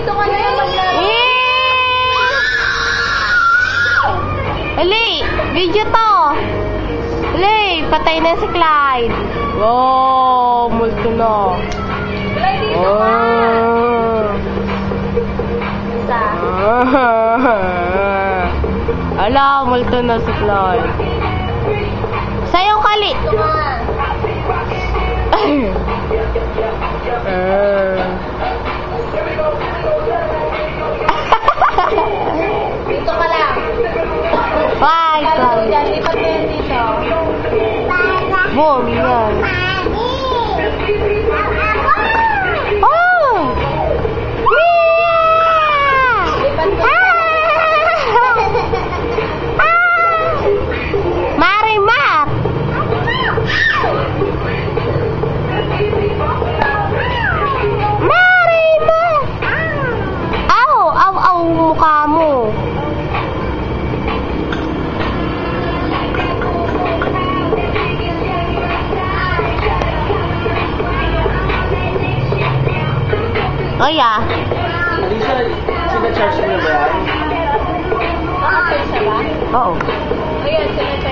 Dito ka na yung maglaro. Ali, video to. Ali, patay na si Clyde. Wow, multo na. Clyde, dito ka. Isa. Ala, multo na si Clyde. Sa'yo, Kali. Dito ka. Dito ka lang. Bye, Kala ko Clyde. dyan, lipat mo yan dito. Boom, yan. Oh! Lipat mo. Marimar! Marimar! Aw! Aw! Aw! Mukha mo. Oy, ah. Alisa, sina-charge mo na ba yan? Nakapag siya ba? Oo. Ayan, sila